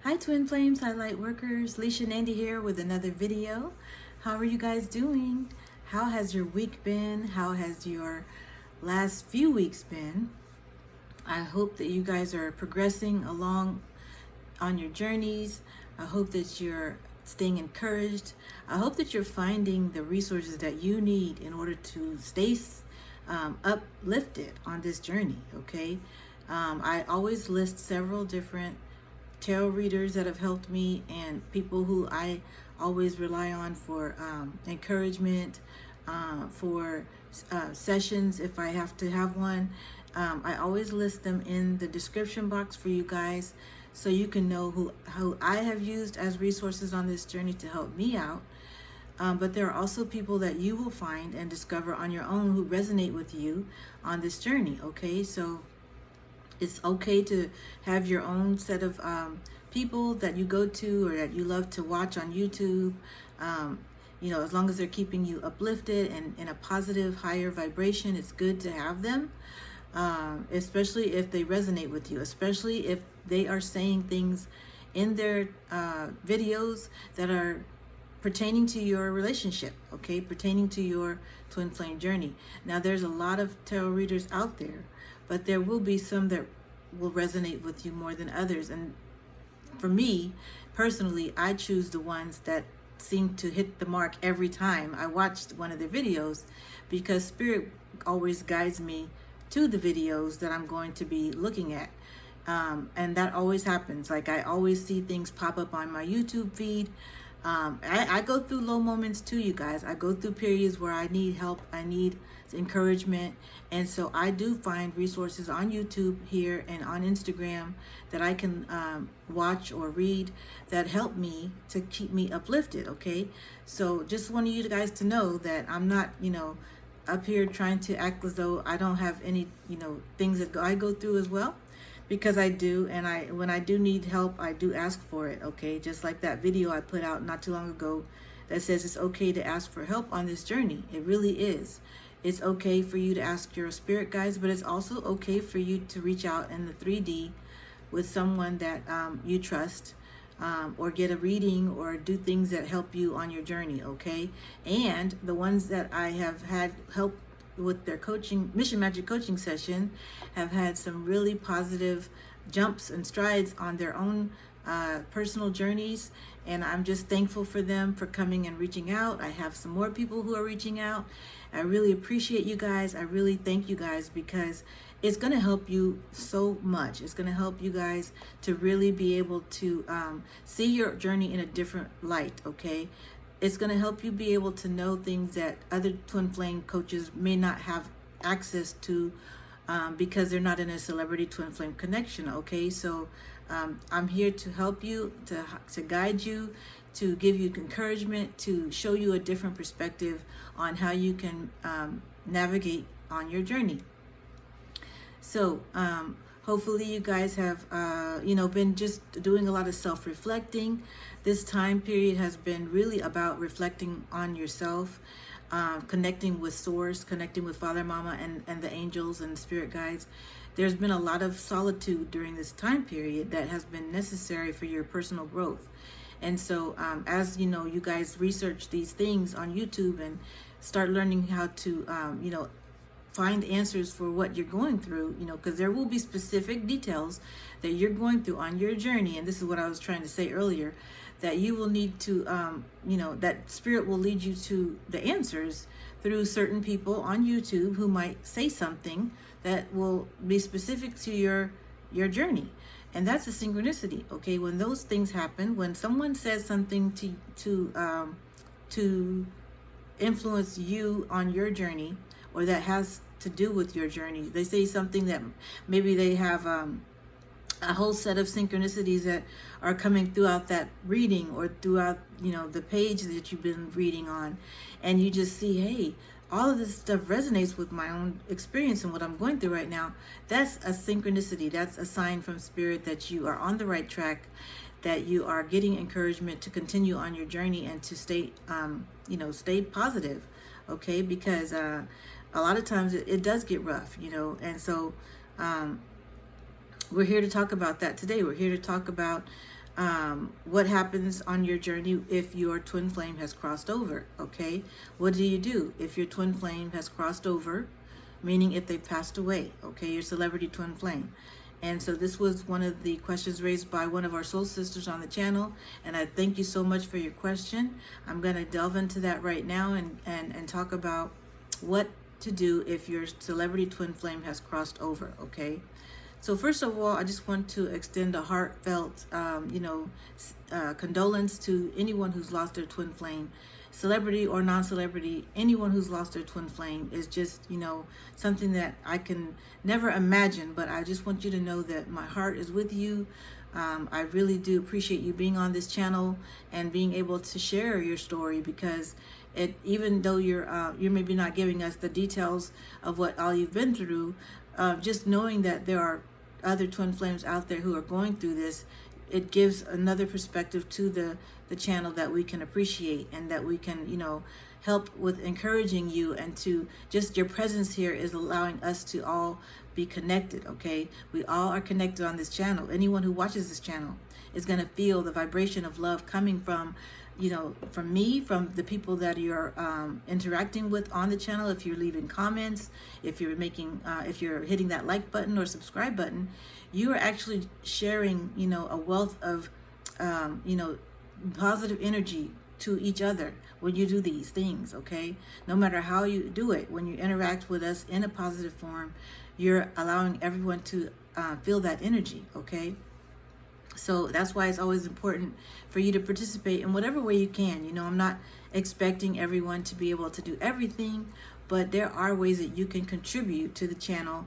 Hi Twin Flames, hi Light Workers, Lisha and Andy here with another video. How are you guys doing? How has your week been? How has your last few weeks been? I hope that you guys are progressing along on your journeys. I hope that you're staying encouraged. I hope that you're finding the resources that you need in order to stay uplifted on this journey, okay? I always list several different tarot readers that have helped me and people who I always rely on for encouragement, for sessions if I have to have one. I always list them in the description box for you guys so you can know who I have used as resources on this journey to help me out. But there are also people that you will find and discover on your own who resonate with you on this journey, okay? So it's okay to have your own set of people that you go to or that you love to watch on YouTube. As long as they're keeping you uplifted and in a positive, higher vibration, it's good to have them, especially if they resonate with you, especially if they are saying things in their videos that are pertaining to your relationship, okay, pertaining to your twin flame journey. Now, there's a lot of tarot readers out there, but there will be some that will resonate with you more than others. And for me, personally, I choose the ones that seem to hit the mark every time I watched one of their videos, because Spirit always guides me to the videos that I'm going to be looking at. And that always happens. Like, I always see things pop up on my YouTube feed. I go through low moments too, you guys. I go through periods where I need help, I need encouragement, and so I do find resources on YouTube here and on Instagram that I can watch or read that help me to keep me uplifted, okay? So just wanted you guys to know that I'm not, up here trying to act as though I don't have any, things that I go through as well. Because I do, and when I do need help, I do ask for it, okay? Just like that video I put out not too long ago that says it's okay to ask for help on this journey. It really is. It's okay for you to ask your spirit guides, but it's also okay for you to reach out in the 3D with someone that you trust, or get a reading or do things that help you on your journey, okay? And the ones that I have had help with their coaching, Mission Magic coaching session, have had some really positive jumps and strides on their own personal journeys, and I'm just thankful for them for coming and reaching out. I have some more people who are reaching out. I really appreciate you guys. I really thank you guys, because it's going to help you so much. It's going to help you guys to really be able to see your journey in a different light, okay? It's going to help you be able to know things that other twin flame coaches may not have access to, because they're not in a celebrity twin flame connection, okay? So I'm here to help you, to guide you, to give you encouragement, to show you a different perspective on how you can navigate on your journey. So hopefully you guys have, been just doing a lot of self-reflecting. This time period has been really about reflecting on yourself, connecting with Source, connecting with Father, Mama, and the angels and spirit guides. There's been a lot of solitude during this time period that has been necessary for your personal growth. And so as you guys research these things on YouTube and start learning how to, find answers for what you're going through, because there will be specific details that you're going through on your journey. And this is what I was trying to say earlier, that you will need to, that Spirit will lead you to the answers through certain people on YouTube who might say something that will be specific to your journey. And that's a synchronicity, okay? When those things happen, when someone says something to influence you on your journey, or that has to do with your journey. They say something that maybe they have a whole set of synchronicities that are coming throughout that reading, or throughout the page that you've been reading on, and you just see, hey, all of this stuff resonates with my own experience and what I'm going through right now. That's a synchronicity. That's a sign from Spirit that you are on the right track, that you are getting encouragement to continue on your journey and to stay stay positive, okay? Because a lot of times it does get rough, and so we're here to talk about that today. We're here to talk about what happens on your journey if your twin flame has crossed over, okay? What do you do if your twin flame has crossed over, meaning if they passed away, okay, your celebrity twin flame? And so this was one of the questions raised by one of our soul sisters on the channel, and I thank you so much for your question. I'm going to delve into that right now and talk about what to do if your celebrity twin flame has crossed over, okay? So first of all, I just want to extend a heartfelt, condolence to anyone who's lost their twin flame, celebrity or non-celebrity. Anyone who's lost their twin flame is just, something that I can never imagine. But I just want you to know that my heart is with you. I really do appreciate you being on this channel and being able to share your story, because even though you're maybe not giving us the details of what all you've been through, just knowing that there are other twin flames out there who are going through this, it gives another perspective to the channel that we can appreciate, and that we can help with encouraging you, and to just your presence here is allowing us to all be connected, okay? We all are connected on this channel. Anyone who watches this channel is going to feel the vibration of love coming from from me, from the people that you're interacting with on the channel. If you're leaving comments, if you're if you're hitting that like button or subscribe button, you are actually sharing, a wealth of, positive energy to each other when you do these things, okay? No matter how you do it, when you interact with us in a positive form, you're allowing everyone to feel that energy, okay? So that's why it's always important for you to participate in whatever way you can. I'm not expecting everyone to be able to do everything, but there are ways that you can contribute to the channel,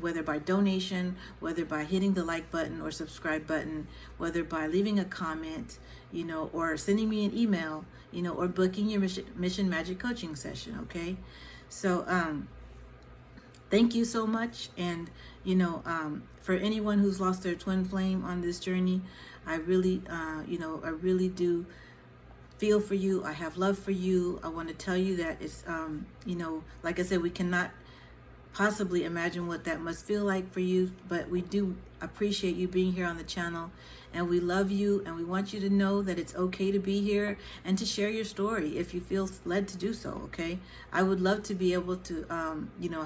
whether by donation, whether by hitting the like button or subscribe button, whether by leaving a comment, or sending me an email, or booking your Mission Magic coaching session, okay? So, thank you so much. And, for anyone who's lost their twin flame on this journey, I really, I really do feel for you. I have love for you. I want to tell you that it's, like I said, we cannot possibly imagine what that must feel like for you, but we do appreciate you being here on the channel, and we love you, and we want you to know that it's okay to be here and to share your story if you feel led to do so, okay? I would love to be able to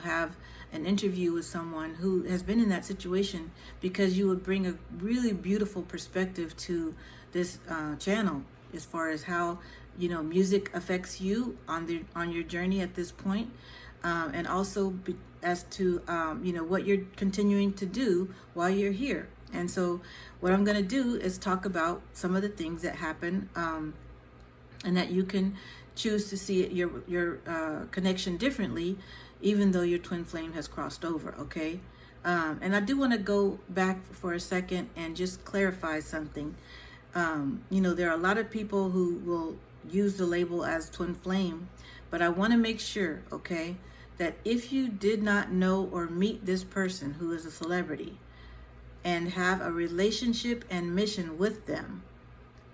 have an interview with someone who has been in that situation, because you would bring a really beautiful perspective to this channel as far as how music affects you on your journey at this point, and also as to what you're continuing to do while you're here. And so what I'm going to do is talk about some of the things that happen, and that you can choose to see your connection differently, even though your twin flame has crossed over, okay? And I do want to go back for a second and just clarify something. There are a lot of people who will use the label as twin flame, but I want to make sure, okay, that if you did not know or meet this person who is a celebrity and have a relationship and mission with them,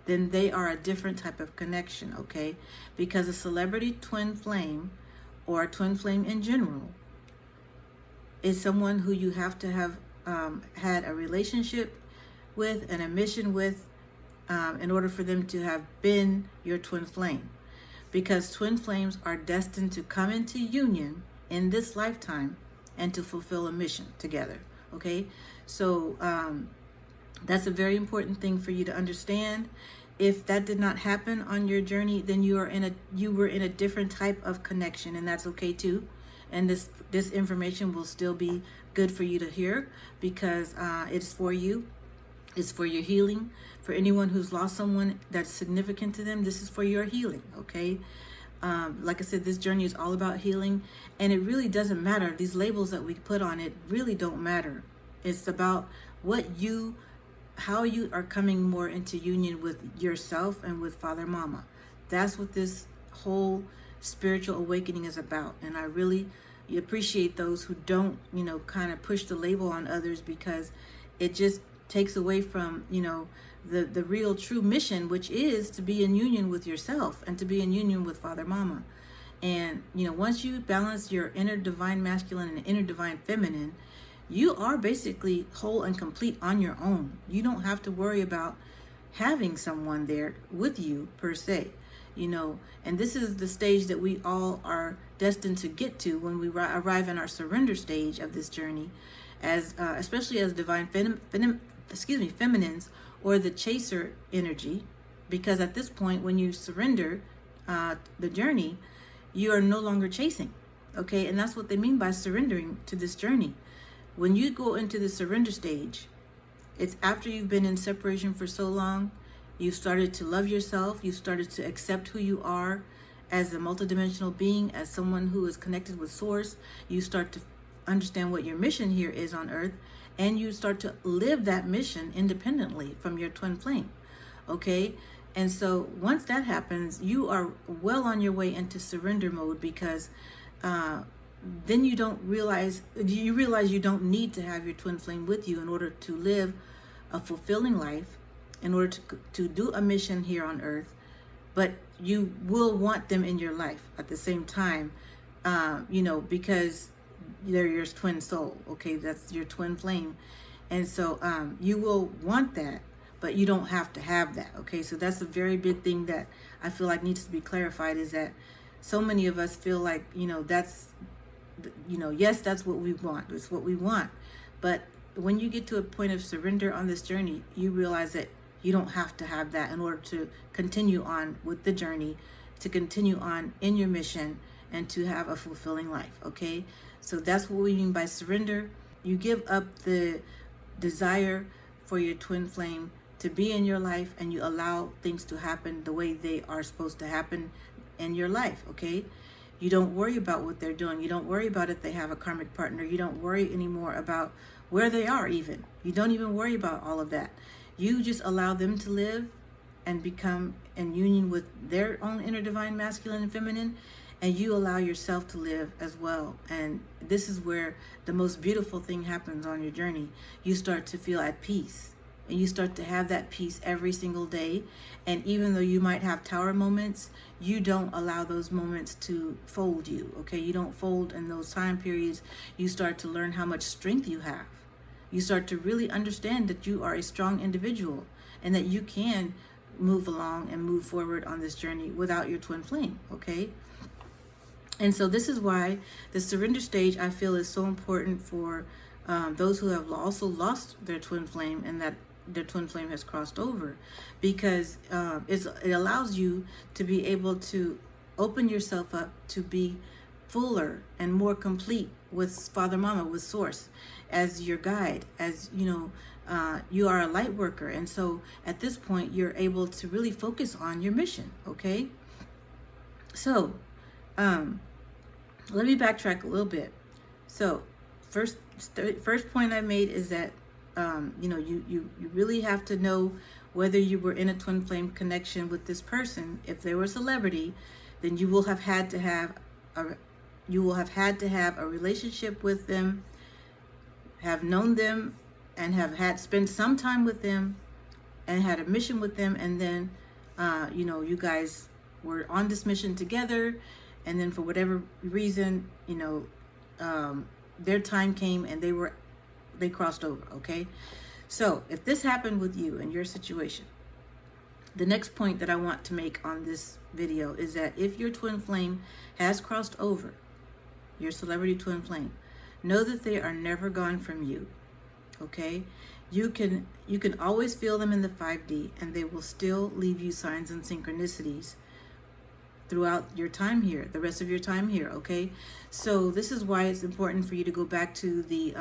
then they are a different type of connection, okay? Because a celebrity twin flame, or a twin flame in general, is someone who you have to have had a relationship with and a mission with, in order for them to have been your twin flame. Because twin flames are destined to come into union in this lifetime and to fulfill a mission together, okay? So that's a very important thing for you to understand. If that did not happen on your journey, then you were in a different type of connection, and that's okay too. And this information will still be good for you to hear, because it's for you. It's for your healing. For anyone who's lost someone that's significant to them, this is for your healing, okay? Like I said, this journey is all about healing, and it really doesn't matter. These labels that we put on it really don't matter. It's about how you are coming more into union with yourself and with Father Mama. That's what this whole spiritual awakening is about. And I really appreciate those who don't, kind of push the label on others, because it just takes away from, the real true mission, which is to be in union with yourself and to be in union with Father Mama. And, once you balance your inner divine masculine and inner divine feminine, you are basically whole and complete on your own. You don't have to worry about having someone there with you per se, and this is the stage that we all are destined to get to when we arrive in our surrender stage of this journey, as especially as divine feminines, or the chaser energy, because at this point, when you surrender the journey, you are no longer chasing. Okay, and that's what they mean by surrendering to this journey. When you go into the surrender stage, it's after you've been in separation for so long, you've started to love yourself, you've started to accept who you are as a multidimensional being, as someone who is connected with source. You start to understand what your mission here is on earth, and you start to live that mission independently from your twin flame. Okay, and so once that happens, you are well on your way into surrender mode, because then you realize you don't need to have your twin flame with you in order to live a fulfilling life, in order to do a mission here on earth. But you will want them in your life at the same time, because they're your twin soul. Okay, that's your twin flame. And so you will want that, but you don't have to have that. Okay, so that's a very big thing that I feel like needs to be clarified, is that so many of us feel like, that's, yes, that's what we want. It's what we want. But when you get to a point of surrender on this journey, you realize that you don't have to have that in order to continue on with the journey, to continue on in your mission, and to have a fulfilling life. Okay, so that's what we mean by surrender. You give up the desire for your twin flame to be in your life, and you allow things to happen the way they are supposed to happen in your life. Okay, you don't worry about what they're doing. You don't worry about if they have a karmic partner. You don't worry anymore about where they are. Even you don't even worry about all of that. You just allow them to live and become in union with their own inner divine masculine and feminine, and you allow yourself to live as well. And this is where the most beautiful thing happens on your journey. You start to feel at peace, and you start to have that peace every single day. And even though you might have tower moments, you don't allow those moments to fold you. Okay, you don't fold in those time periods. You start to learn how much strength you have. You start to really understand that you are a strong individual, and that you can move along and move forward on this journey without your twin flame. Okay, and so this is why the surrender stage, I feel, is so important for those who have also lost their twin flame, and that their twin flame has crossed over, because it allows you to be able to open yourself up to be fuller and more complete with Father Mama, with Source as your guide, as you are a light worker. And so at this point, you're able to really focus on your mission. Okay, so let me backtrack a little bit. So first point I made is that you really have to know whether you were in a twin flame connection with this person. If they were a celebrity, then you will have had to have a relationship with them, have known them, and have spent some time with them, and had a mission with them, and then you guys were on this mission together, and then for whatever reason, their time came and they crossed over. Okay, so if this happened with you in your situation, the next point that I want to make on this video is that if your twin flame has crossed over, your celebrity twin flame, know that they are never gone from you. Okay, you can always feel them in the 5D, and they will still leave you signs and synchronicities throughout your time here, the rest of your time here. Okay, so this is why it's important for you to go back to the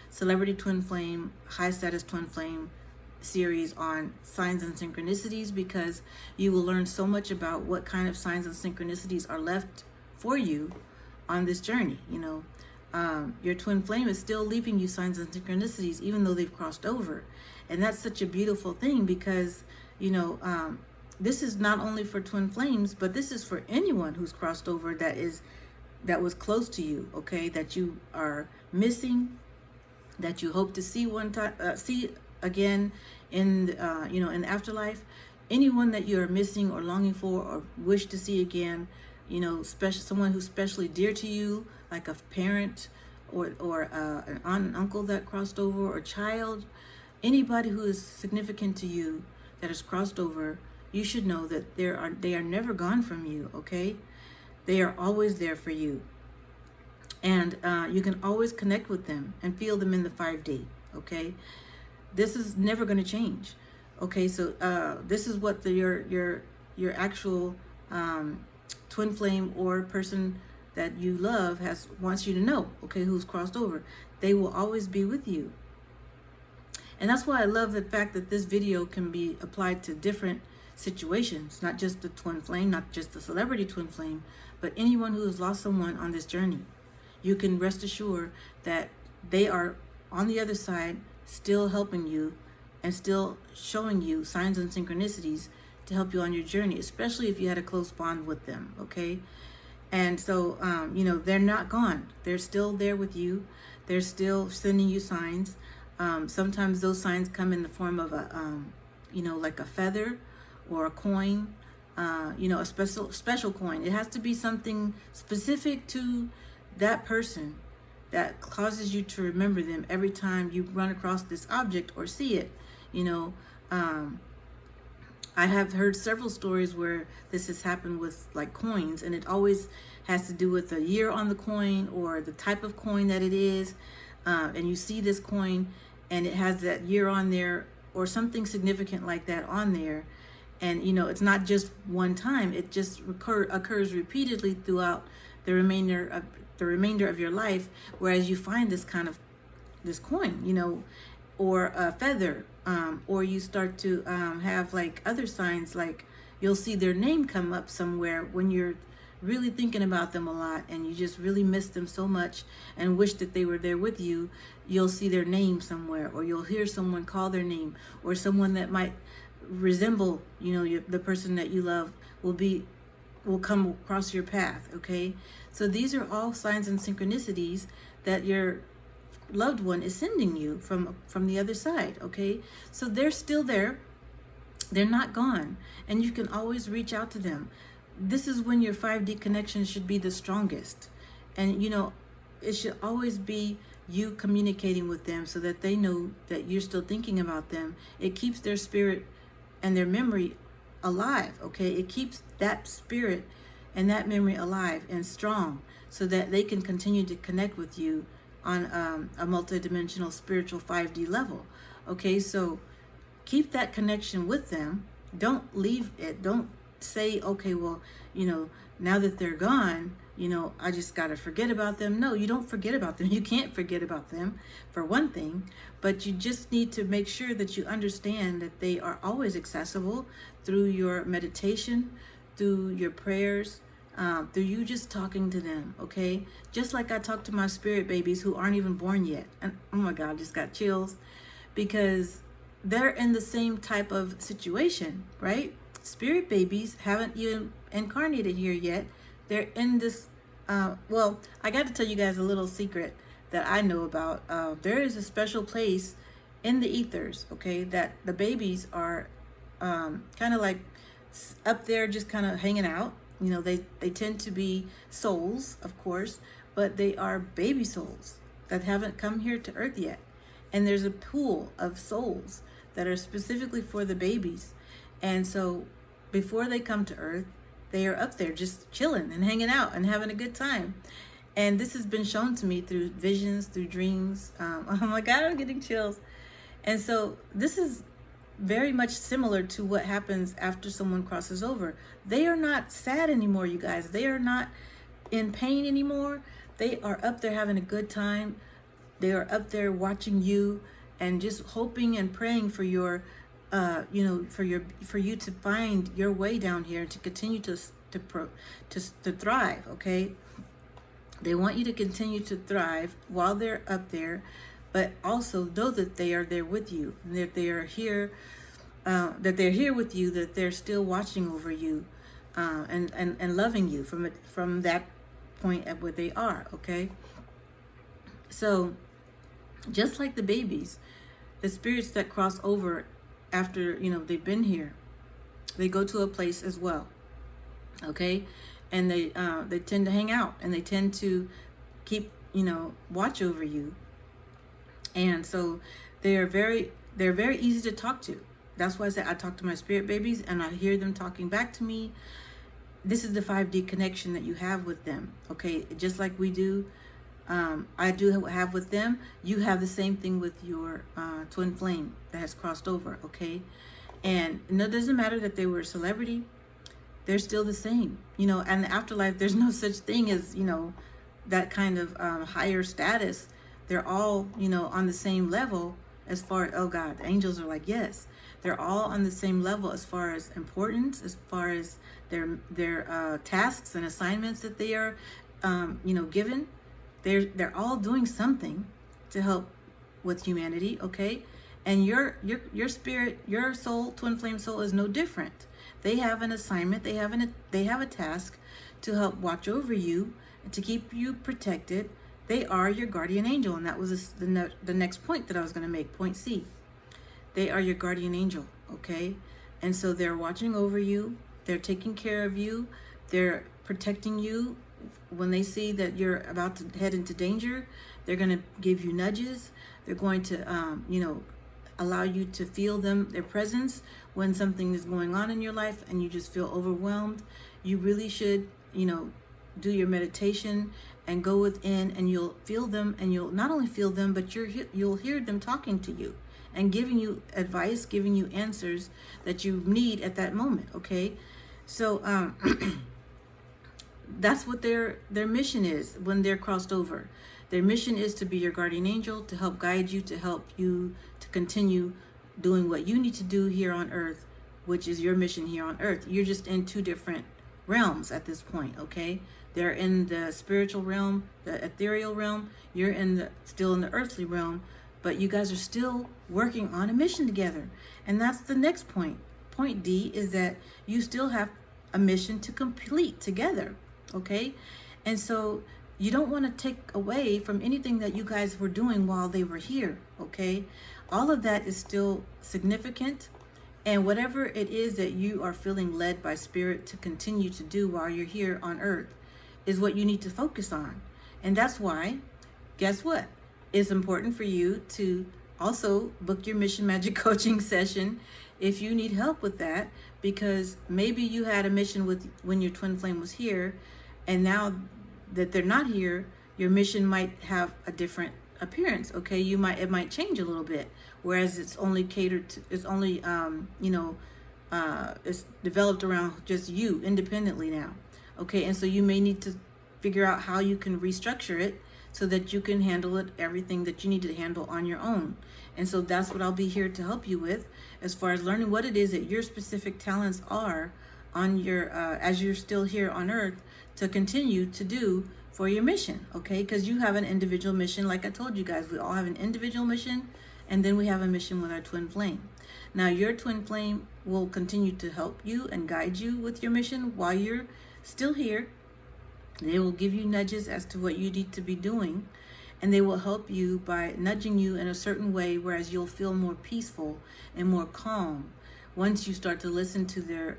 celebrity twin flame, high status twin flame series on signs and synchronicities, because you will learn so much about what kind of signs and synchronicities are left for you on this journey. Your twin flame is still leaving you signs and synchronicities even though they've crossed over, and that's such a beautiful thing, because this is not only for twin flames, but this is for anyone who's crossed over that was close to you. Okay, that you are missing, that you hope to see see again in in afterlife. Anyone that you are missing or longing for or wish to see again, someone who's specially dear to you, like a parent, or an aunt and uncle that crossed over, or child, anybody who is significant to you that has crossed over, you should know that they are never gone from you, okay? They are always there for you. And you can always connect with them and feel them in the 5D, okay? This is never going to change, okay? So this is what your actual twin flame or person that you love wants you to know, okay, who's crossed over. They will always be with you. And that's why I love the fact that this video can be applied to different situations, not just the twin flame, not just the celebrity twin flame, but anyone who has lost someone on this journey. You can rest assured that they are on the other side, still helping you and still showing you signs and synchronicities to help you on your journey, especially if you had a close bond with them, okay? And so, you know, they're not gone. They're still there with you. They're still sending you signs. Sometimes those signs come in the form of a, you know, like a feather or a coin, you know, a special coin. It has to be something specific to that person that causes you to remember them every time you run across this object or see it. You know, I have heard several stories where this has happened with like coins, and it always has to do with the year on the coin or the type of coin that it is. And you see this coin and it has that year on there or something significant like that on there. And, you know, it's not just one time. It just occurs repeatedly throughout the remainder of your life. Whereas you find this coin, you know, or a feather, or you start to have like other signs, like you'll see their name come up somewhere when you're really thinking about them a lot and you just really miss them so much and wish that they were there with you. You'll see their name somewhere, or you'll hear someone call their name, or someone that might resemble, you know, the person that you love will come across your path, okay? So these are all signs and synchronicities that your loved one is sending you from the other side, okay? So they're still there. They're not gone, and you can always reach out to them. This is when your 5D connection should be the strongest. And, you know, it should always be you communicating with them so that they know that you're still thinking about them. It keeps their spirit and their memory alive, okay? It keeps that spirit and that memory alive and strong so that they can continue to connect with you on a multidimensional spiritual 5D level, okay? So keep that connection with them. Don't leave it. Don't say, okay, well, you know, now that they're gone, you know, I just got to forget about them. No, you don't forget about them. You can't forget about them, for one thing, but you just need to make sure that you understand that they are always accessible through your meditation, through your prayers, through you just talking to them, okay? Just like I talk to my spirit babies who aren't even born yet. And oh my God, I just got chills, because they're in the same type of situation, right? Spirit babies haven't even incarnated here yet. They're in this, well, I got to tell you guys a little secret that I know about. There is a special place in the ethers, okay, that the babies are kind of like up there just kind of hanging out. You know, they tend to be souls, of course, but they are baby souls that haven't come here to Earth yet. And there's a pool of souls that are specifically for the babies. And so before they come to Earth, they are up there just chilling and hanging out and having a good time. And this has been shown to me through visions, through dreams. Oh my God, I'm getting chills. And so this is very much similar to what happens after someone crosses over. They are not sad anymore, you guys. They are not in pain anymore. They are up there having a good time. They are up there watching you and just hoping and praying for your you know, for you to find your way down here, to continue to thrive, okay? They want you to continue to thrive while they're up there, but also know that they are there with you, and that they are here, that they're here with you, that they're still watching over you, and loving you from that point at where they are, okay? So just like the babies, the spirits that cross over after, you know, they've been here, they go to a place as well, okay? And they tend to hang out, and they tend to keep, watch over you. And so they're very easy to talk to. That's why I said I talk to my spirit babies and I hear them talking back to me. This is the 5D connection that you have with them, okay? Just like we do, I do have with them, you have the same thing with your twin flame that has crossed over, okay? And it doesn't matter that they were a celebrity, they're still the same, and the afterlife, there's no such thing as, that kind of higher status. They're all, on the same level as far, oh God, the angels are like, yes, they're all on the same level as far as importance, as far as their tasks and assignments that they are, given. They're all doing something to help with humanity, okay? And your spirit, your soul, twin flame soul is no different. They have an assignment. They have a task to help watch over you and to keep you protected. They are your guardian angel, and that was the next point that I was going to make, point C. They are your guardian angel, okay? And so they're watching over you. They're taking care of you. They're protecting you. When they see that you're about to head into danger, they're going to give you nudges. They're going to, allow you to feel their presence when something is going on in your life and you just feel overwhelmed. You really should, do your meditation and go within, and you'll feel them, and you'll not only feel them, but you'll hear them talking to you and giving you advice, giving you answers that you need at that moment, okay? So that's what their mission is when they're crossed over. Their mission is to be your guardian angel, to help guide you, to help you to continue doing what you need to do here on earth, which is your mission here on earth. You're just in two different realms at this point, okay? They're in the spiritual realm, the ethereal realm. You're still in the earthly realm, but you guys are still working on a mission together. And that's the next point. Point D is that you still have a mission to complete together, okay? And so you don't want to take away from anything that you guys were doing while they were here, okay? All of that is still significant. And whatever it is that you are feeling led by spirit to continue to do while you're here on earth is what you need to focus on. And that's why, guess what? It's important for you to also book your Mission Magic coaching session if you need help with that, because maybe you had a mission when your twin flame was here, and now that they're not here, your mission might have a different appearance, okay? It might change a little bit, whereas it's only catered to, it's only it's developed around just you independently now, okay? And so you may need to figure out how you can restructure it so that you can handle everything that you need to handle on your own. And so that's what I'll be here to help you with, as far as learning what it is that your specific talents are on your as you're still here on earth, to continue to do for your mission, okay? Because you have an individual mission. Like I told you guys, we all have an individual mission, and then we have a mission with our twin flame. Now, your twin flame will continue to help you and guide you with your mission while you're still here. They will give you nudges as to what you need to be doing, and they will help you by nudging you in a certain way, whereas you'll feel more peaceful and more calm once you start to listen to their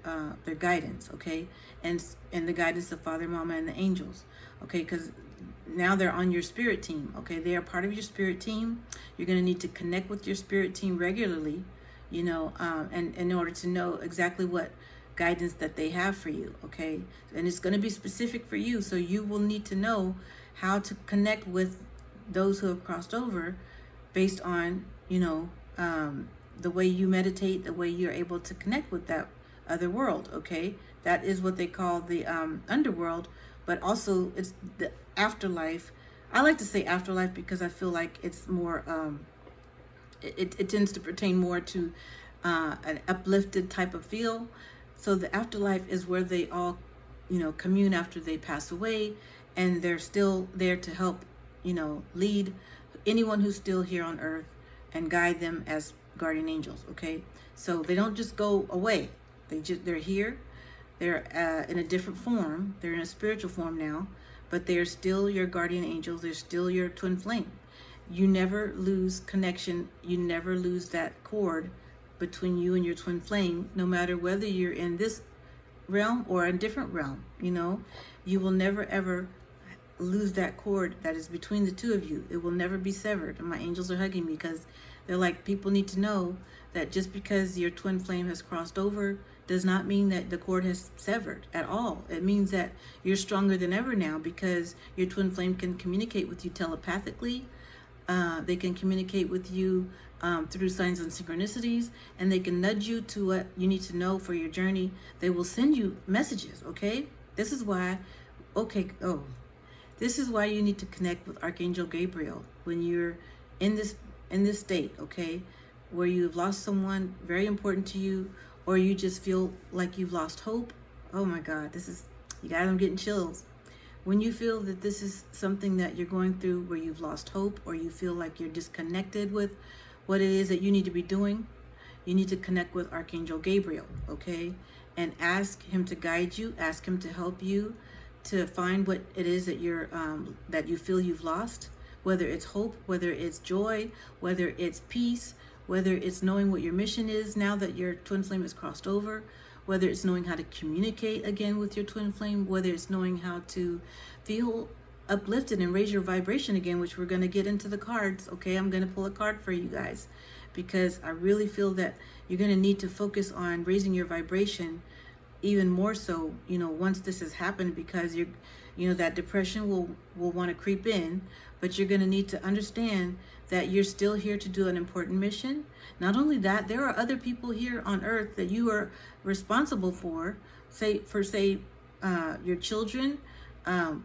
guidance, okay? And the guidance of Father, Mama, and the angels, okay? Because now they're on your spirit team, okay? They are part of your spirit team. You're going to need to connect with your spirit team regularly, and in order to know exactly what guidance that they have for you, okay? And it's going to be specific for you, so you will need to know how to connect with those who have crossed over based on, the way you meditate, the way you're able to connect with that other world, okay? That is what they call the underworld, but also it's the afterlife. I like to say afterlife because I feel like it's more, it tends to pertain more to an uplifted type of feel. So the afterlife is where they all, commune after they pass away, and they're still there to help, lead anyone who's still here on earth and guide them as guardian angels, okay? So they don't just go away. They're here. They're in a different form. They're in a spiritual form now, but they're still your guardian angels. They're still your twin flame. You never lose connection. You never lose that cord between you and your twin flame, no matter whether you're in this realm or a different realm. You will never ever lose that cord that is between the two of you. It will never be severed. And my angels are hugging me because they're like, people need to know that just because your twin flame has crossed over does not mean that the cord has severed at all. It means that you're stronger than ever now because your twin flame can communicate with you telepathically. They can communicate with you through signs and synchronicities, and they can nudge you to what you need to know for your journey. They will send you messages, okay? This is why, this is why you need to connect with Archangel Gabriel when you're in this state, okay? Where you've lost someone very important to you, or you just feel like you've lost hope. Oh my God, you guys, I'm getting chills. When you feel that this is something that you're going through where you've lost hope, or you feel like you're disconnected with what it is that you need to be doing, you need to connect with Archangel Gabriel, okay? And ask him to guide you, ask him to help you to find what it is that that you feel you've lost, whether it's hope, whether it's joy, whether it's peace, whether it's knowing what your mission is now that your twin flame has crossed over, whether it's knowing how to communicate again with your twin flame, whether it's knowing how to feel uplifted and raise your vibration again, which we're going to get into the cards. Okay, I'm going to pull a card for you guys because I really feel that you're going to need to focus on raising your vibration even more so, once this has happened, because that depression will want to creep in, but you're going to need to understand that you're still here to do an important mission. Not only that, there are other people here on earth that you are responsible for, say your children,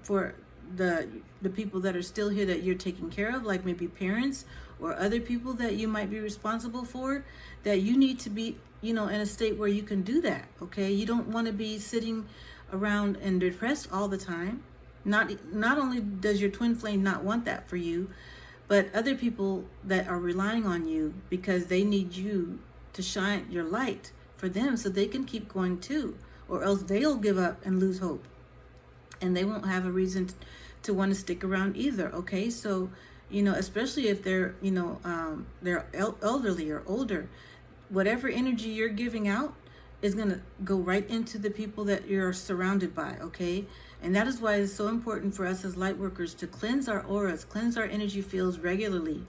for the people that are still here that you're taking care of, like maybe parents or other people that you might be responsible for, that you need to be, in a state where you can do that, okay? You don't want to be sitting around and depressed all the time. Not only does your twin flame not want that for you, but other people that are relying on you because they need you to shine your light for them so they can keep going too, or else they'll give up and lose hope. And they won't have a reason to want to stick around either, okay? So, especially if they're, they're elderly or older, whatever energy you're giving out is going to go right into the people that you're surrounded by, okay? And that is why it's so important for us as light workers to cleanse our auras, cleanse our energy fields regularly.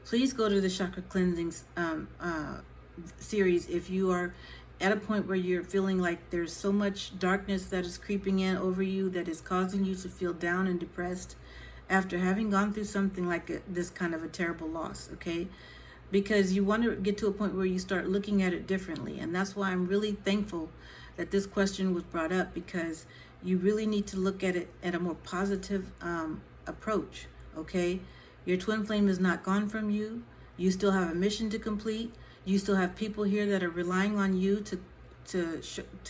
Please go to the chakra cleansing series if you are at a point where you're feeling like there's so much darkness that is creeping in over you that is causing you to feel down and depressed after having gone through something like this kind of a terrible loss, okay? Because you want to get to a point where you start looking at it differently. And that's why I'm really thankful that this question was brought up, because you really need to look at it at a more positive approach, okay? Your twin flame is not gone from you. You still have a mission to complete. You still have people here that are relying on you to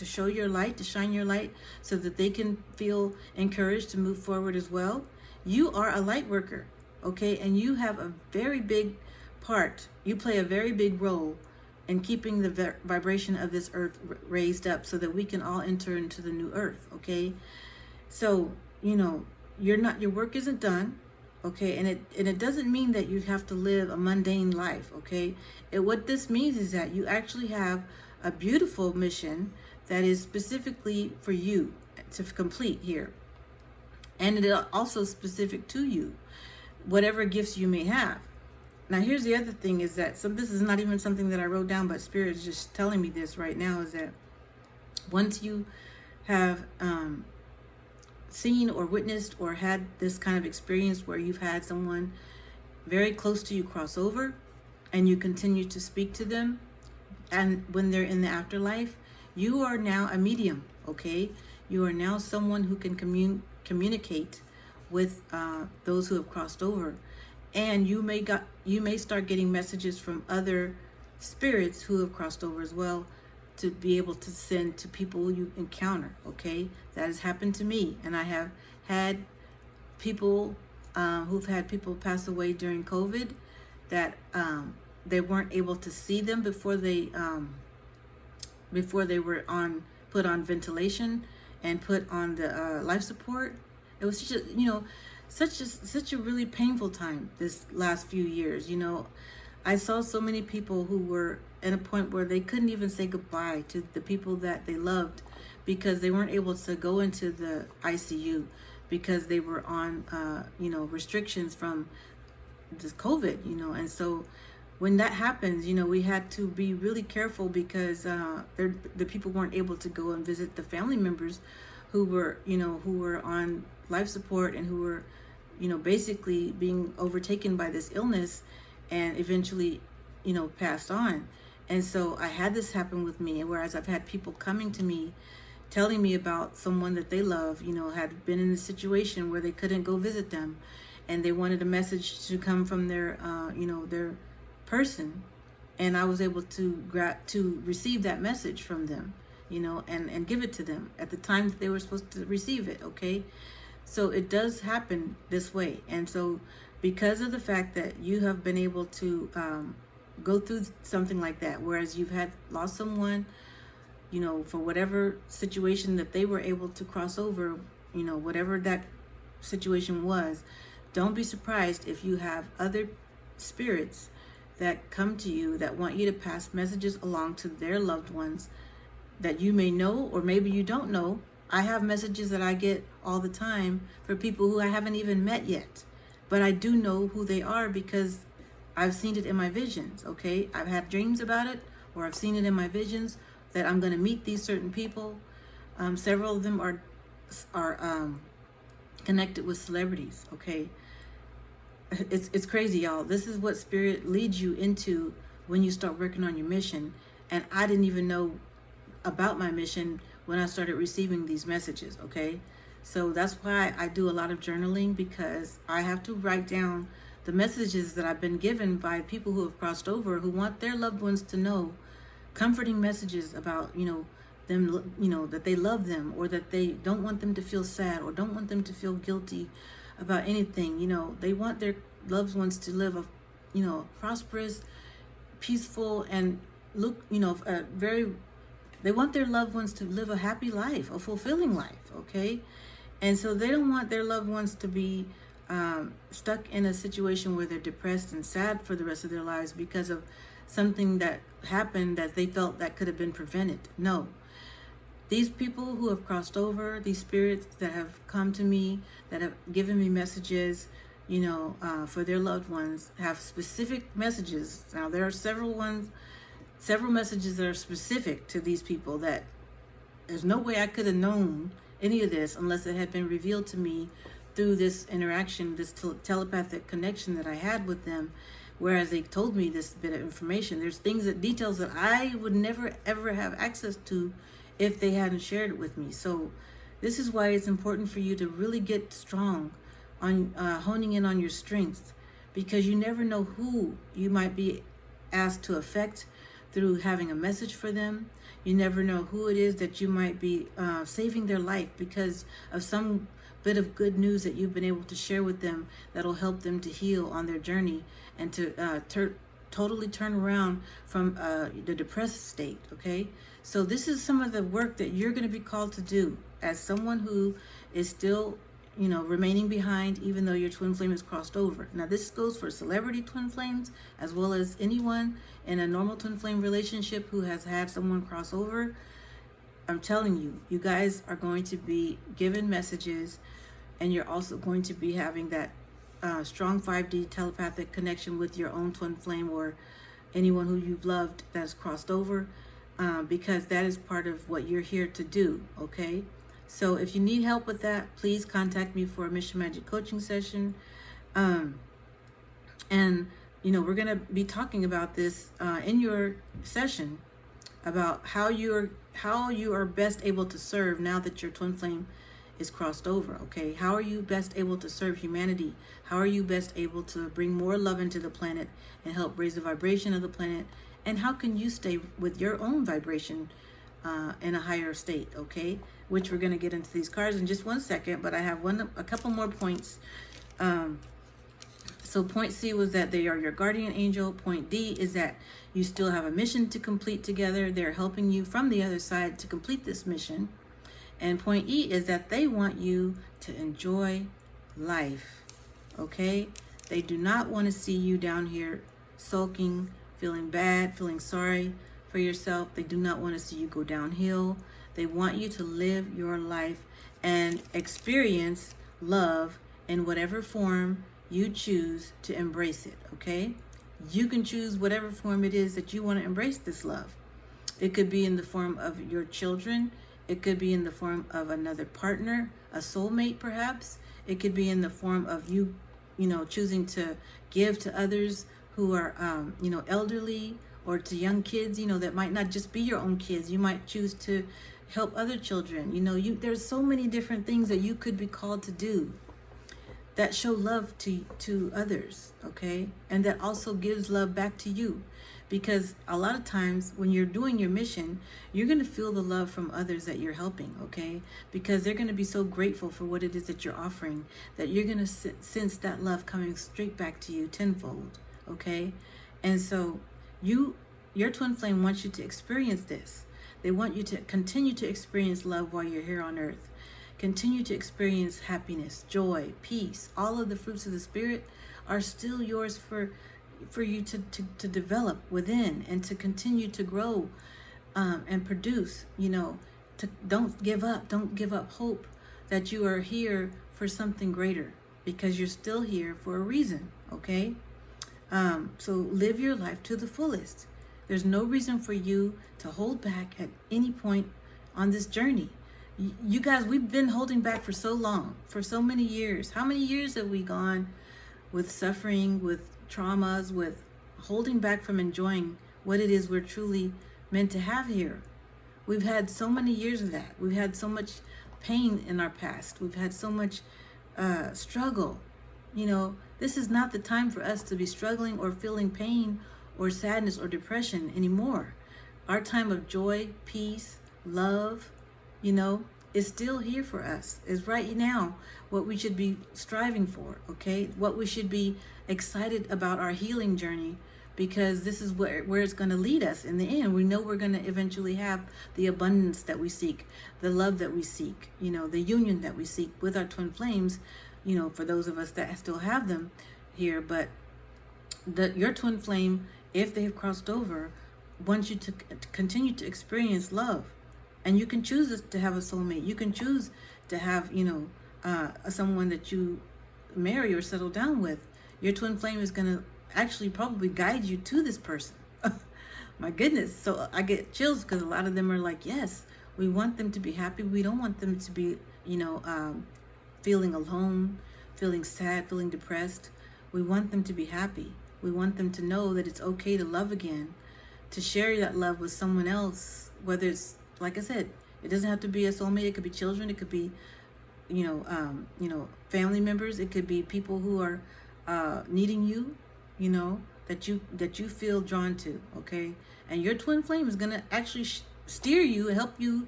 show your light, to shine your light, so that they can feel encouraged to move forward as well. You are a light worker, okay? And you have a very big part. You play a very big role in keeping the vibration of this earth raised up so that we can all enter into the new earth, okay? So, your work isn't done, okay? And it doesn't mean that you have to live a mundane life, okay? What this means is that you actually have a beautiful mission that is specifically for you to complete here. And it is also specific to you, whatever gifts you may have. Now, here's the other thing is that, this is not even something that I wrote down, but Spirit is just telling me this right now, is that once you have seen or witnessed or had this kind of experience where you've had someone very close to you cross over and you continue to speak to them, and when they're in the afterlife, you are now a medium, okay? You are now someone who can communicate with those who have crossed over. And you may start getting messages from other spirits who have crossed over as well, to be able to send to people you encounter, okay? That has happened to me. And I have had people who've had people pass away during COVID that they weren't able to see them before they were put on ventilation and put on the life support. It was just, such a really painful time this last few years. I saw so many people who were at a point where they couldn't even say goodbye to the people that they loved because they weren't able to go into the ICU because they were on, restrictions from this COVID, and so when that happens, we had to be really careful because the people weren't able to go and visit the family members who were on life support and who were, basically being overtaken by this illness and eventually, passed on. And so I had this happen with me, whereas I've had people coming to me telling me about someone that they love, had been in a situation where they couldn't go visit them, and they wanted a message to come from their, their person, and I was able to receive that message from them, and give it to them at the time that they were supposed to receive it. Okay, so it does happen this way, and so because of the fact that you have been able to go through something like that, whereas you've had lost someone, for whatever situation that they were able to cross over, whatever that situation was, don't be surprised if you have other spirits that come to you that want you to pass messages along to their loved ones that you may know, or maybe you don't know. I have messages that I get all the time for people who I haven't even met yet, but I do know who they are because I've seen it in my visions. Okay, I've had dreams about it, or I've seen it in my visions that I'm going to meet these certain people. Several of them are connected with celebrities. Okay, it's crazy, y'all. This is what spirit leads you into when you start working on your mission. And I didn't even know about my mission when I started receiving these messages. Okay, so that's why I do a lot of journaling, because I have to write down the messages that I've been given by people who have crossed over, who want their loved ones to know comforting messages about, them, that they love them, or that they don't want them to feel sad, or don't want them to feel guilty about anything. They want their loved ones to live a, prosperous, peaceful, and they want their loved ones to live a happy life, a fulfilling life. Okay, and so they don't want their loved ones to be stuck in a situation where they're depressed and sad for the rest of their lives because of something that happened that they felt that could have been prevented. No, these people who have crossed over, these spirits that have come to me, that have given me messages, for their loved ones, have specific messages. Now there are several messages that are specific to these people that there's no way I could have known any of this unless it had been revealed to me through this interaction, this telepathic connection that I had with them, whereas they told me this bit of information. There's details that I would never ever have access to if they hadn't shared it with me. So this is why it's important for you to really get strong on honing in on your strengths, because you never know who you might be asked to affect through having a message for them. You never know who it is that you might be saving their life because of some bit of good news that you've been able to share with them that'll help them to heal on their journey and to totally turn around from the depressed state. Okay, so this is some of the work that you're going to be called to do as someone who is still remaining behind, even though your twin flame has crossed over. Now this goes for celebrity twin flames as well as anyone in a normal twin flame relationship who has had someone cross over. I'm telling you, you guys are going to be given messages, and you're also going to be having that strong 5D telepathic connection with your own twin flame or anyone who you've loved that's crossed over, because that is part of what you're here to do. Okay, so if you need help with that, please contact me for a Mission Magic coaching session. And we're going to be talking about this in your session, about how you are best able to serve now that your twin flame is crossed over. Okay, how are you best able to serve humanity? How are you best able to bring more love into the planet and help raise the vibration of the planet? And how can you stay with your own vibration in a higher state? Okay, which we're going to get into these cards in just one second, but I have a couple more points. So point C was that they are your guardian angel. Point D is that you still have a mission to complete together. They're helping you from the other side to complete this mission. And point E is that they want you to enjoy life. Okay? They do not want to see you down here sulking, feeling bad, feeling sorry for yourself. They do not want to see you go downhill. They want you to live your life and experience love in whatever form you choose to embrace it, okay? You can choose whatever form it is that you want to embrace this love. It could be in the form of your children. It could be in the form of another partner, a soulmate perhaps. It could be in the form of you, choosing to give to others who are, elderly, or to young kids, that might not just be your own kids. You might choose to help other children. There's so many different things that you could be called to do that show love to others, okay? And that also gives love back to you. Because a lot of times when you're doing your mission, you're going to feel the love from others that you're helping, okay? Because they're going to be so grateful for what it is that you're offering that you're going to sense that love coming straight back to you tenfold, okay? And so your twin flame wants you to experience this. They want you to continue to experience love while you're here on earth. Continue to experience happiness, joy, peace. All of the fruits of the Spirit are still yours for you to develop within and to continue to grow and produce. Don't give up. Don't give up hope that you are here for something greater, because you're still here for a reason, okay? So live your life to the fullest. There's no reason for you to hold back at any point on this journey. You guys, we've been holding back for so long, for so many years. How many years have we gone with suffering, with traumas, with holding back from enjoying what it is we're truly meant to have here? We've had so many years of that. We've had so much pain in our past. We've had so much struggle. This is not the time for us to be struggling or feeling pain or sadness or depression anymore. Our time of joy, peace, love, is still here for us. Is right now what we should be striving for, okay? What we should be excited about our healing journey, because this is where it's going to lead us in the end. We know we're going to eventually have the abundance that we seek, the love that we seek, the union that we seek with our twin flames, for those of us that still have them here. But your twin flame, if they have crossed over, wants you to continue to experience love. And you can choose to have a soulmate. You can choose to have, someone that you marry or settle down with. Your twin flame is going to actually probably guide you to this person. My goodness. So I get chills because a lot of them are like, yes, we want them to be happy. We don't want them to be, feeling alone, feeling sad, feeling depressed. We want them to be happy. We want them to know that it's okay to love again, to share that love with someone else, whether it's, like I said, it doesn't have to be a soulmate. It could be children. It could be, family members. It could be people who are needing you, that you feel drawn to, okay? And your twin flame is gonna actually steer you and help you,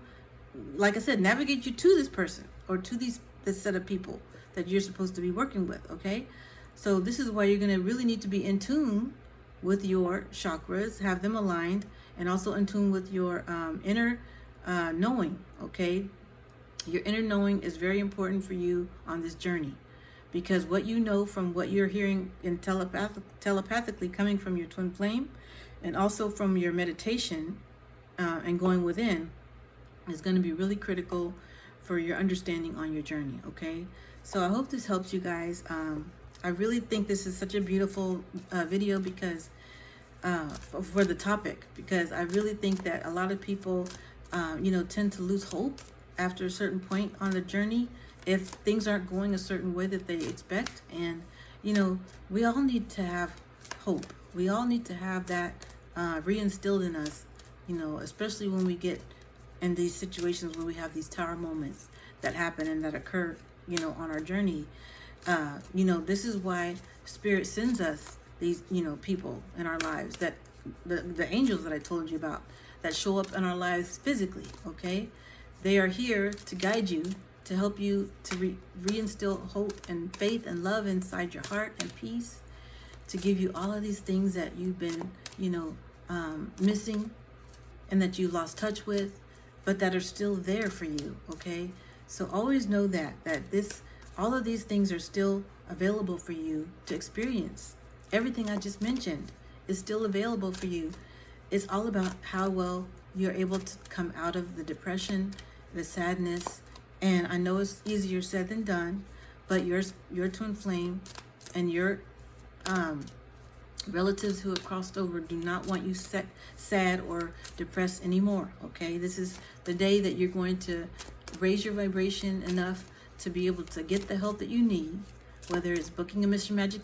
like I said, navigate you to this person or to this set of people that you're supposed to be working with, okay? So this is why you're gonna really need to be in tune with your chakras, have them aligned, and also in tune with your inner knowing, okay? Your inner knowing is very important for you on this journey, because what you know from what you're hearing in telepathically coming from your twin flame, and also from your meditation and going within, is going to be really critical for your understanding on your journey, okay? So I hope this helps you guys. I really think this is such a beautiful video because for the topic, because I really think that a lot of people tend to lose hope after a certain point on the journey if things aren't going a certain way that they expect. And we all need to have hope. We all need to have that reinstilled in us, especially when we get in these situations where we have these tower moments that happen and that occur on our journey. This is why Spirit sends us these people in our lives, that the angels that I told you about, that show up in our lives physically, okay? They are here to guide you, to help you to reinstill hope and faith and love inside your heart, and peace, to give you all of these things that you've been, missing and that you lost touch with, but that are still there for you, okay? So always know that all of these things are still available for you to experience. Everything I just mentioned is still available for you. It's all about how well you're able to come out of the depression, the sadness, and I know it's easier said than done, but your twin flame and your relatives who have crossed over do not want you sad or depressed anymore. Okay, this is the day that you're going to raise your vibration enough to be able to get the help that you need, whether it's booking a Mr. Magic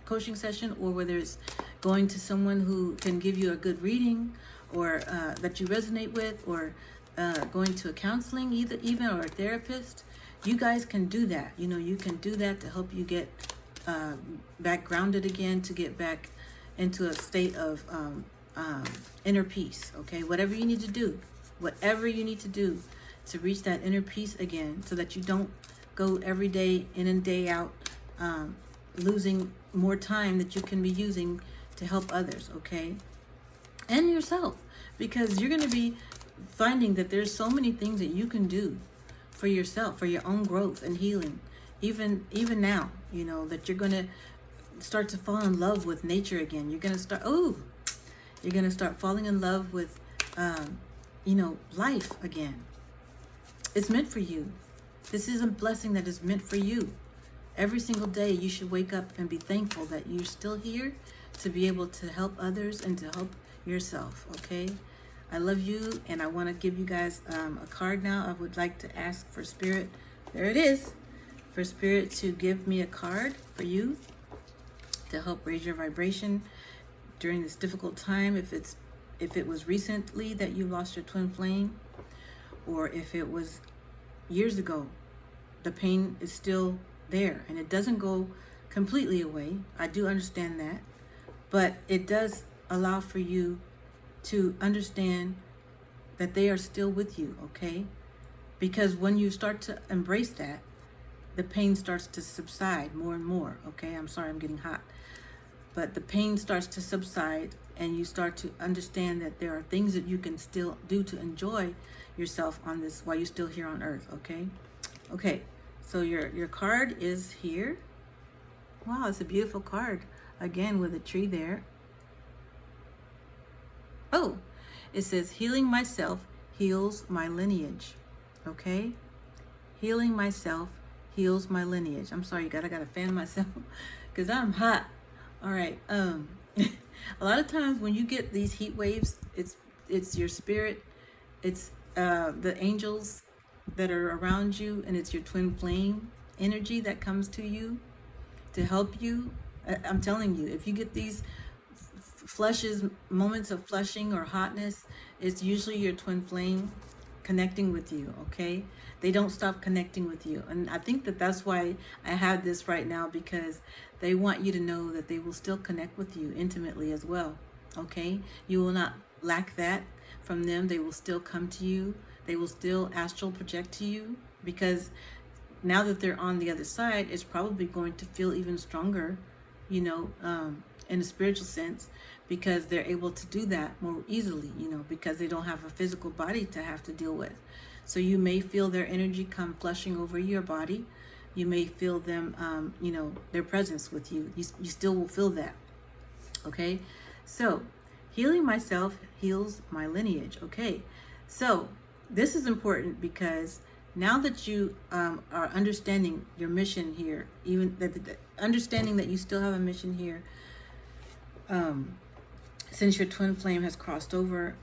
coaching session, or whether it's going to someone who can give you a good reading, or that you resonate with, or going to a counseling even or a therapist. You guys can do that. You know, you can do that to help you get back grounded again, to get back into a state of inner peace. Okay, whatever you need to do to reach that inner peace again, so that you don't go every day in and day out losing more time that you can be using to help others. Okay, and yourself, because you're going to be finding that there's so many things that you can do for yourself, for your own growth and healing. Even now, you know, that you're going to start to fall in love with nature again. You're going to start falling in love with life again. It's meant for you. This is a blessing that is meant for you. Every single day you should wake up and be thankful that you're still here to be able to help others and to help yourself. Okay, I love you, and I want to give you guys a card now. I would like to ask for Spirit, there it is, for Spirit to give me a card for you to help raise your vibration during this difficult time. If it was recently that you lost your twin flame, or if it was years ago, the pain is still there and it doesn't go completely away. I do understand that, but it does allow for you to understand that they are still with you. Okay, because when you start to embrace that, the pain starts to subside more and more. Okay, I'm sorry, I'm getting hot. But the pain starts to subside, and you start to understand that there are things that you can still do to enjoy yourself on this while you're still here on earth. Okay, so your card is here. Wow, it's a beautiful card, again with a tree there. Oh, it says healing myself heals my lineage. Okay, healing myself heals my lineage. I'm sorry, I gotta fan myself because I'm hot. All right. A lot of times when you get these heat waves, it's your spirit, it's the angels that are around you, and it's your twin flame energy that comes to you to help you. I'm telling you, if you get these moments of flushing or hotness, it's usually your twin flame connecting with you. Okay, they don't stop connecting with you, and I think that that's why I have this right now, because they want you to know that they will still connect with you intimately as well. Okay, you will not lack that from them. They will still come to you. They will still astral project to you, because now that they're on the other side, it's probably going to feel even stronger, in a spiritual sense, because they're able to do that more easily, because they don't have a physical body to have to deal with. So you may feel their energy come flushing over your body. You may feel them, their presence with you. You still will feel that. Okay, so healing myself heals my lineage. Okay, so this is important, because now that you are understanding your mission here, even that understanding that you still have a mission here, since your twin flame has crossed over,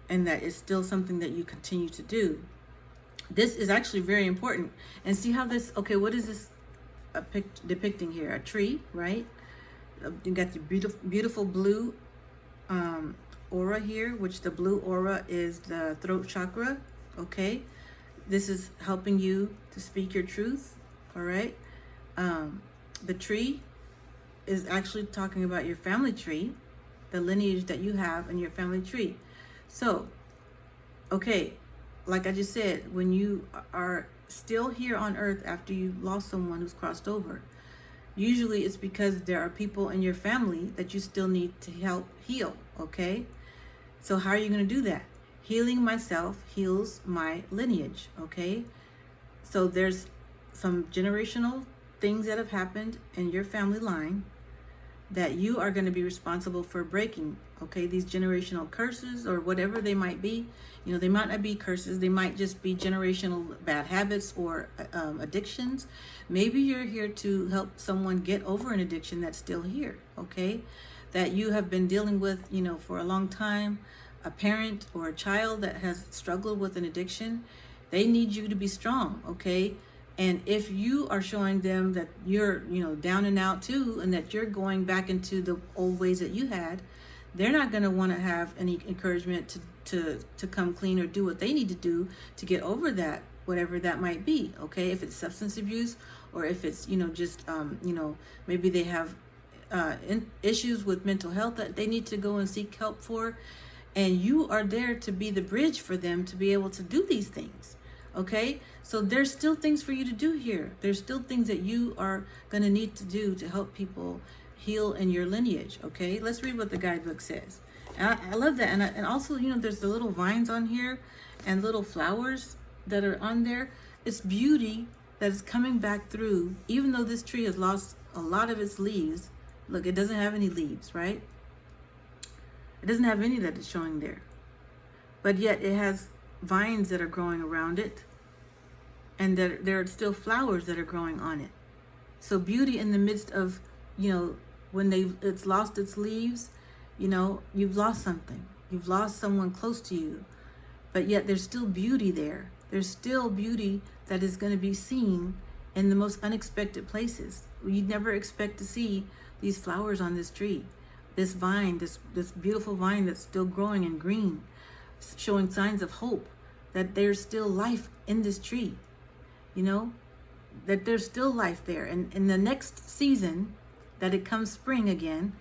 and that is still something that you continue to do. This is actually very important. And see how this, okay, what is this depicting here? A tree, right? You got the beautiful blue aura here, which the blue aura is the throat chakra. Okay, this is helping you to speak your truth. All right, the tree is actually talking about your family tree, the lineage that you have in your family tree. So, okay, like I just said, when you are still here on earth after you lost someone who's crossed over, usually it's because there are people in your family that you still need to help heal. Okay, so how are you going to do that? Healing myself heals my lineage. Okay, so there's some generational things that have happened in your family line that you are going to be responsible for breaking okay? These generational curses or whatever they might be. You know, they might not be curses. They might just be generational bad habits or addictions. Maybe you're here to help someone get over an addiction that's still here, okay? That you have been dealing with, you know, for a long time. A parent or a child that has struggled with an addiction, they need you to be strong, okay? And if you are showing them that you're, you know, down and out too, and that you're going back into the old ways that you had, they're not going to want to have any encouragement to come clean or do what they need to do to get over that, whatever that might be, okay? If it's substance abuse, or if it's, you know, just, you know, maybe they have issues with mental health that they need to go and seek help for. And you are there to be the bridge for them to be able to do these things, okay? So there's still things for you to do here. There's still things that you are going to need to do to help people heal in your lineage, okay? Let's read what the guidebook says. And I love that. And also, you know, there's the little vines on here and little flowers that are on there. It's beauty that is coming back through, even though this tree has lost a lot of its leaves. Look, it doesn't have any leaves, right? It doesn't have any that is showing there. But yet it has vines that are growing around it. And there are still flowers that are growing on it. So beauty in the midst of, you know, when it's lost its leaves, you know, you've lost something. You've lost someone close to you. But yet there's still beauty there. There's still beauty that is going to be seen in the most unexpected places. You'd never expect to see these flowers on this tree. This vine, this beautiful vine that's still growing and green, showing signs of hope, that there's still life in this tree, you know, that there's still life there. And in the next season, that it comes spring again,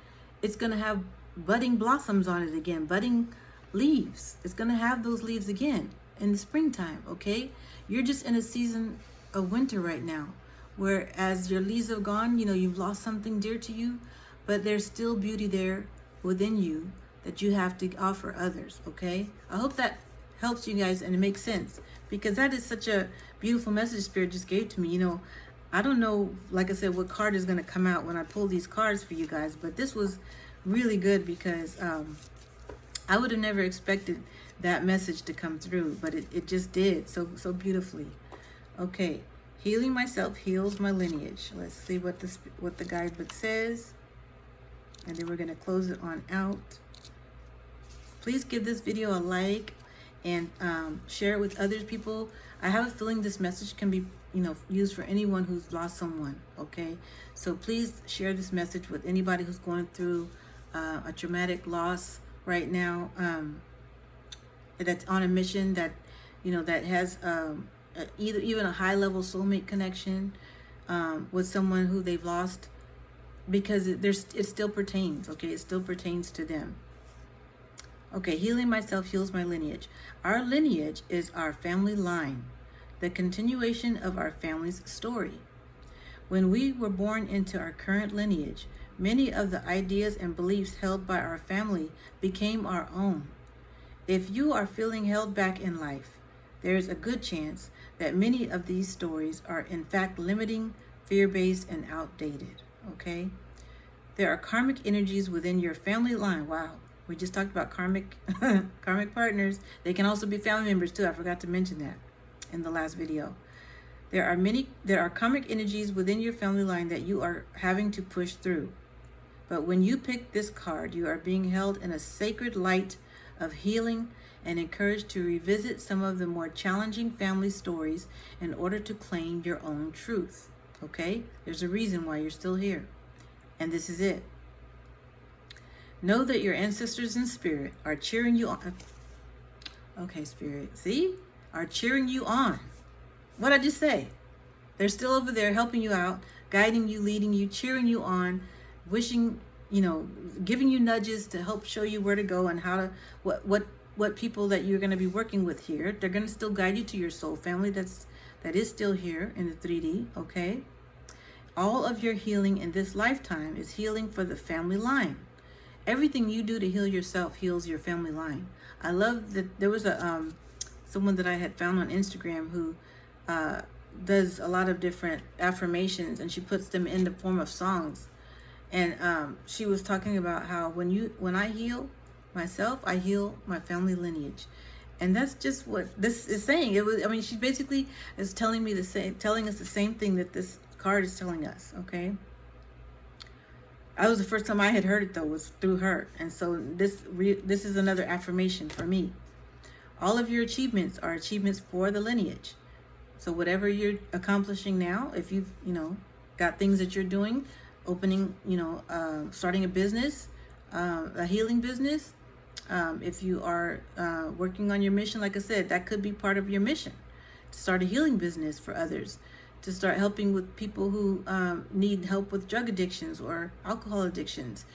it's going to have budding blossoms on it again, budding leaves. It's going to have those leaves again in the springtime, okay? You're just in a season of winter right now, where as your leaves have gone, you know, you've lost something dear to you, but there's still beauty there within you that you have to offer others, okay? I hope that helps you guys and it makes sense, because that is such a beautiful message Spirit just gave to me. You know, I don't know, like I said, what card is going to come out when I pull these cards for you guys, but this was really good because I would have never expected that message to come through, but it just did so beautifully. Okay, healing myself heals my lineage. Let's see what the guidebook says. And then we're going to close it on out. Please give this video a like and share it with other people. I have a feeling this message can be, you know, used for anyone who's lost someone, okay? So please share this message with anybody who's going through a traumatic loss right now, that's on a mission, that, you know, that has even a high-level soulmate connection with someone who they've lost. Because it still pertains, okay? It still pertains to them. Okay, healing myself heals my lineage. Our lineage is our family line, the continuation of our family's story. When we were born into our current lineage, many of the ideas and beliefs held by our family became our own. If you are feeling held back in life, there is a good chance that many of these stories are in fact limiting, fear-based, and outdated. Okay, there are karmic energies within your family line. Wow, we just talked about karmic partners. They can also be family members too. I forgot to mention that in the last video. There are karmic energies within your family line that you are having to push through. But when you pick this card, you are being held in a sacred light of healing and encouraged to revisit some of the more challenging family stories in order to claim your own truth. Okay? There's a reason why you're still here. And this is it. Know that your ancestors in spirit are cheering you on. Okay, Spirit. See? Are cheering you on. What did I just say? They're still over there helping you out, guiding you, leading you, cheering you on, wishing, you know, giving you nudges to help show you where to go and how to, what people that you're going to be working with here. They're going to still guide you to your soul family that is still here in the 3D, okay? All of your healing in this lifetime is healing for the family line. Everything you do to heal yourself heals your family line. I love that there was someone that I had found on Instagram who does a lot of different affirmations, and she puts them in the form of songs. And she was talking about how when I heal, myself, I heal my family lineage. And that's just what this is saying. It was, I mean, she basically is telling me telling us the same thing that this card is telling us, okay? That was the first time I had heard it, though, was through her. And so this is another affirmation for me. All of your achievements are achievements for the lineage. So whatever you're accomplishing now, if you've, got things that you're doing, opening, starting a business, a healing business, if you are working on your mission, like I said, that could be part of your mission, to start a healing business for others, to start helping with people who need help with drug addictions or alcohol addictions.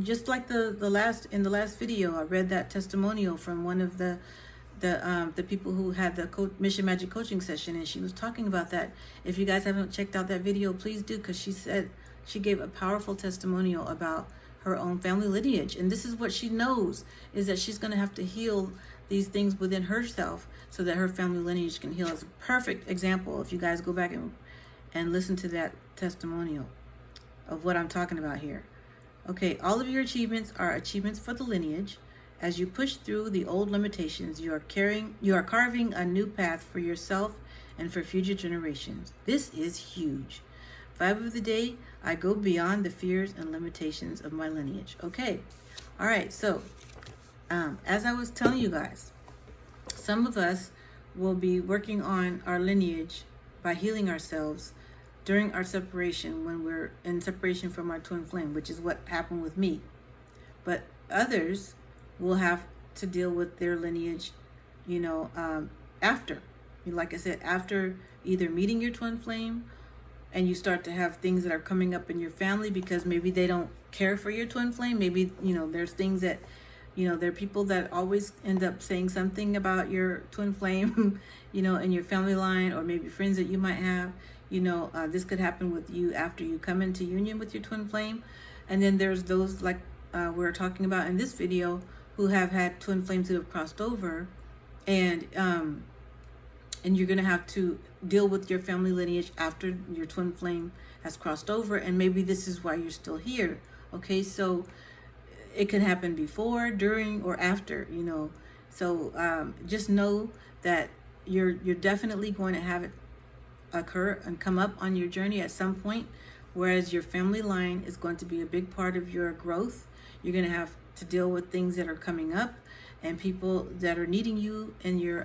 Just like in the last video, I read that testimonial from one of the people who had the Mission Magic coaching session, and she was talking about that. If you guys haven't checked out that video, please do, because she said she gave a powerful testimonial about her own family lineage, and this is what she knows, is that she's going to have to heal these things within herself so that her family lineage can heal. It's a perfect example if you guys go back and listen to that testimonial of what I'm talking about here. Okay, all of your achievements are achievements for the lineage. As you push through the old limitations, you are carving a new path for yourself and for future generations. This is huge. Vibe of the day, I go beyond the fears and limitations of my lineage. Okay, all right, so as I was telling you guys, some of us will be working on our lineage by healing ourselves during our separation, when we're in separation from our twin flame, which is what happened with me. But others will have to deal with their lineage, after. Like I said, after either meeting your twin flame, and you start to have things that are coming up in your family because maybe they don't care for your twin flame. Maybe, there's things that, there are people that always end up saying something about your twin flame, in your family line, or maybe friends that you might have. This could happen with you after you come into union with your twin flame. And then there's those, like we're talking about in this video, who have had twin flames who have crossed over, and you're going to have to deal with your family lineage after your twin flame has crossed over, and maybe this is why you're still here. Okay, so it can happen before, during, or after, so just know that you're definitely going to have it occur and come up on your journey at some point, whereas your family line is going to be a big part of your growth. You're going to have to deal with things that are coming up and people that are needing you in your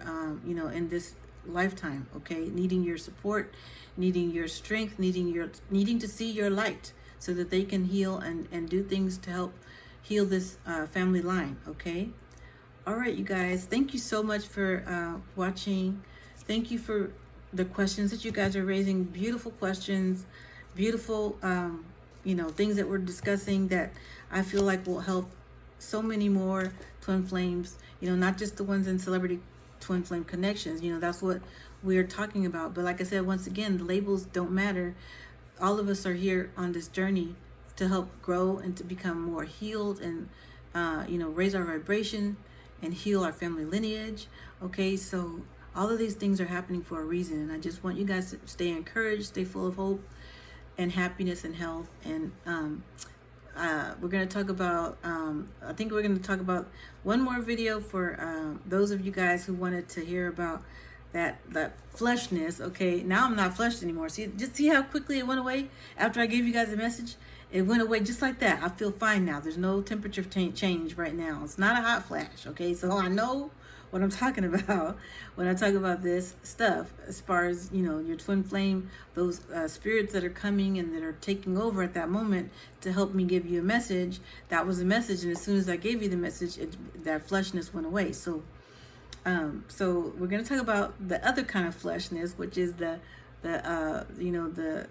in this lifetime, okay, needing your support, needing your strength, needing to see your light so that they can heal and do things to help heal this family line. Okay, all right, you guys, thank you so much for watching. Thank you for the questions that you guys are raising. Beautiful questions, beautiful things that we're discussing that I feel like will help so many more twin flames, not just the ones in Celebrity Twin Flame Connections. That's what we're talking about. But like I said, once again, the labels don't matter. All of us are here on this journey to help grow and to become more healed and raise our vibration and heal our family lineage. Okay, so all of these things are happening for a reason, and I just want you guys to stay encouraged, stay full of hope and happiness and health. And we're going to talk about, I think we're going to talk about one more video for those of you guys who wanted to hear about that fleshness. Okay, now I'm not fleshed anymore. Just see how quickly it went away after I gave you guys a message. It went away just like that. I feel fine now. There's no temperature change right now. It's not a hot flash. Okay, so I know what I'm talking about when I talk about this stuff, as far as your twin flame, those spirits that are coming and that are taking over at that moment to help me give you a message. That was a message, and as soon as I gave you the message, that fleshness went away. So we're going to talk about the other kind of fleshness, which is the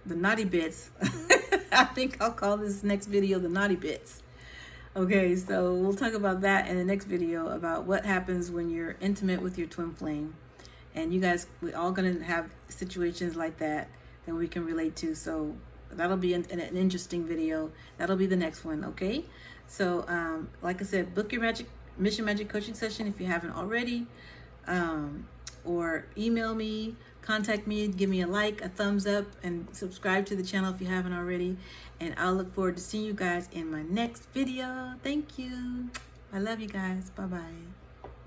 naughty bits. I think I'll call this next video the naughty bits. Okay, so we'll talk about that in the next video, about what happens when you're intimate with your twin flame. And you guys, we're all going to have situations like that we can relate to. So that'll be an interesting video. That'll be the next one, okay? So like I said, book your Mission Magic coaching session if you haven't already. Or email me, contact me, give me a like, a thumbs up, and subscribe to the channel if you haven't already. And I'll look forward to seeing you guys in my next video. Thank you. I love you guys. Bye-bye.